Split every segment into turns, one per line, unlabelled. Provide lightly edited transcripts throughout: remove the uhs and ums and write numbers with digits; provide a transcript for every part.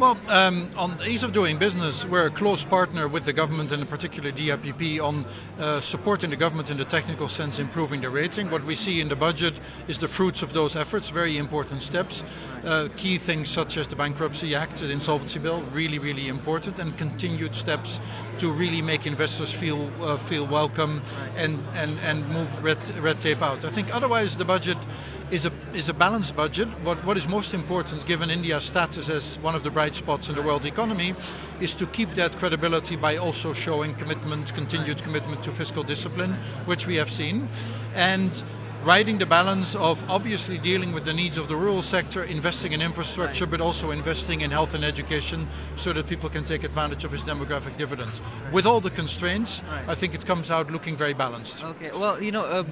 Well, on the ease of doing business, we're a close partner with the government and in particular DIPP on supporting the government in the technical sense, improving the rating. What we see in the budget is the fruits of those efforts, very important steps. Key things such as the Bankruptcy Act, the Insolvency Bill, really, really important, and continued steps to really make investors feel welcome and move red tape out. I think otherwise the budget is a balanced budget. What is most important, given India's status as one of the bright spots in the world economy, is to keep that credibility by also showing continued commitment to fiscal discipline, which we have seen, and riding the balance of obviously dealing with the needs of the rural sector, investing in infrastructure, but also investing in health and education so that people can take advantage of its demographic dividends. With all the constraints, I think it comes out looking very balanced.
Okay, well,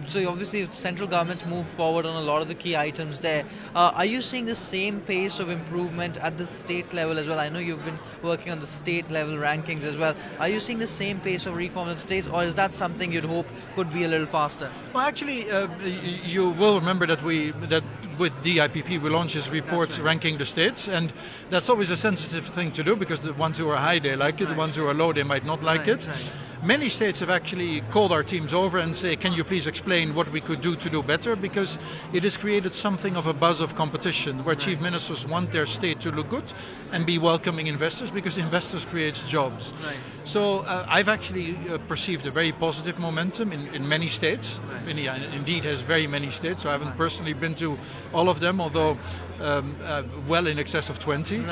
so obviously central government's moved forward on a lot of the key items there. Are you seeing the same pace of improvement at the state level as well? I know you've been working on the state level rankings as well. Are you seeing the same pace of reform in the states, or is that something you'd hope could be a little faster?
Well, actually, you will remember that with DIPP we launched this report ranking the states, and that's always a sensitive thing to do because the ones who are high, they like it, the ones who are low, they might not like it. Many states have actually called our teams over and say, can you please explain what we could do to do better, because it has created something of a buzz of competition where chief ministers want their state to look good and be welcoming investors, because investors create jobs. So I've actually perceived a very positive momentum in many states. India indeed has very many states, so I haven't personally been to all of them, although well in excess of 20.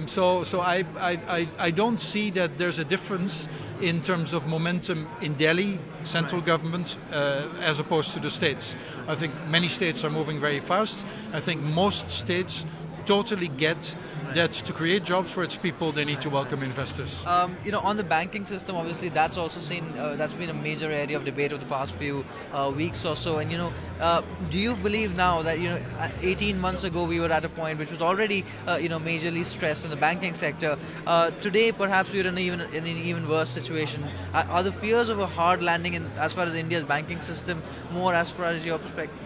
So I don't see that there's a difference in terms of momentum in Delhi, central government, as opposed to the states. I think many states are moving very fast. I think most states totally get that to create jobs for its people, they need to welcome investors.
On the banking system, obviously that's also that's been a major area of debate over the past few weeks or so. And do you believe now that 18 months ago we were at a point which was already majorly stressed in the banking sector? Today, perhaps we're in an even worse situation. Are the fears of a hard landing as far as India's banking system more as far as your perspective?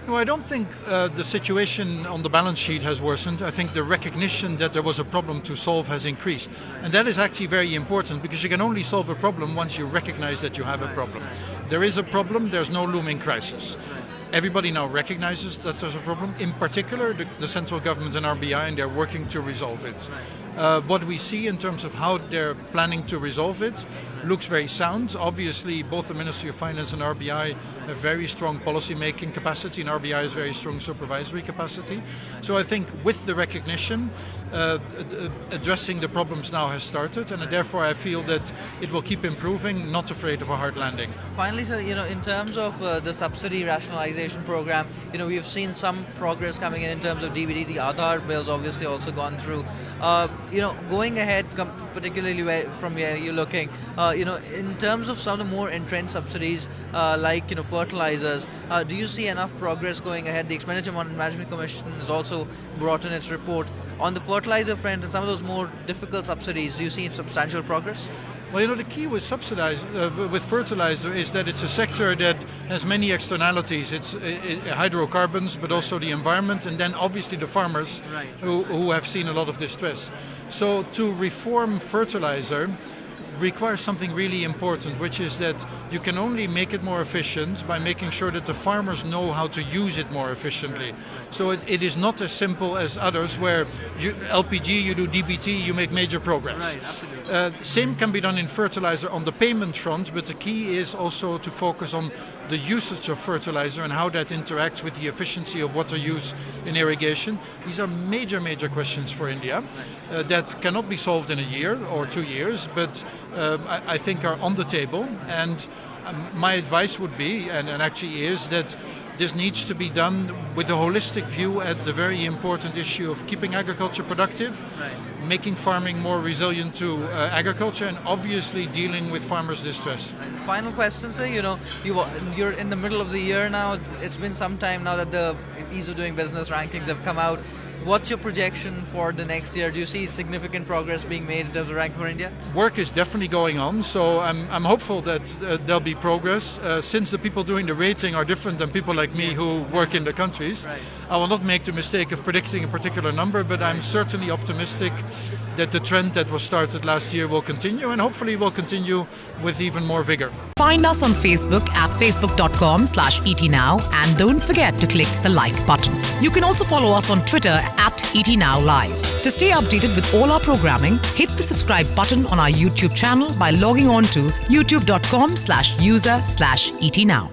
No, I don't think the situation on the balance sheet has worsened. I think the recognition that there was a problem to solve has increased. And that is actually very important, because you can only solve a problem once you recognize that you have a problem. There is a problem, there's no looming crisis. Everybody now recognizes that there's a problem, in particular the central government and RBI, and they're working to resolve it. What we see in terms of how they're planning to resolve it looks very sound. Obviously, both the Ministry of Finance and RBI have very strong policy-making capacity, and RBI has very strong supervisory capacity. So I think with the recognition, addressing the problems now has started, and therefore I feel that it will keep improving, not afraid of a hard landing.
Finally, sir, in terms of the subsidy rationalization program, we've seen some progress coming in terms of DBT. The Aadhaar bill's obviously also gone through. Going ahead, particularly from where you're looking, in terms of some of the more entrenched subsidies, like fertilizers, do you see enough progress going ahead? The Expenditure Management Commission has also brought in its report on the fertilizer front, and some of those more difficult subsidies. Do you see substantial progress?
Well, the key with with fertilizer is that it's a sector that has many externalities. It's hydrocarbons, but also the environment, and then obviously the farmers who have seen a lot of distress. So to reform fertilizer requires something really important, which is that you can only make it more efficient by making sure that the farmers know how to use it more efficiently. So it is not as simple as others, where LPG, you do DBT, you make major progress. Same can be done in fertilizer on the payment front, but the key is also to focus on the usage of fertilizer and how that interacts with the efficiency of water use in irrigation. These are major, major questions for India that cannot be solved in a year or 2 years, but I think are on the table. And my advice would be, and actually is, that this needs to be done with a holistic view at the very important issue of keeping agriculture productive, making farming more resilient to agriculture, and obviously dealing with farmers' distress.
Final question, sir. You're in the middle of the year now. It's been some time now that the ease of doing business rankings have come out. What's your projection for the next year? Do you see significant progress being made in terms of ranking for India?
Work is definitely going on, so I'm hopeful that there'll be progress. Since the people doing the rating are different than people like me who work in the countries, I will not make the mistake of predicting a particular number, but I'm certainly optimistic that the trend that was started last year will continue, and hopefully will continue with even more vigor.
Find us on Facebook at facebook.com/ETNow, and don't forget to click the like button. You can also follow us on Twitter at ETNowLive. To stay updated with all our programming, hit the subscribe button on our YouTube channel by logging on to youtube.com/user/ETNow.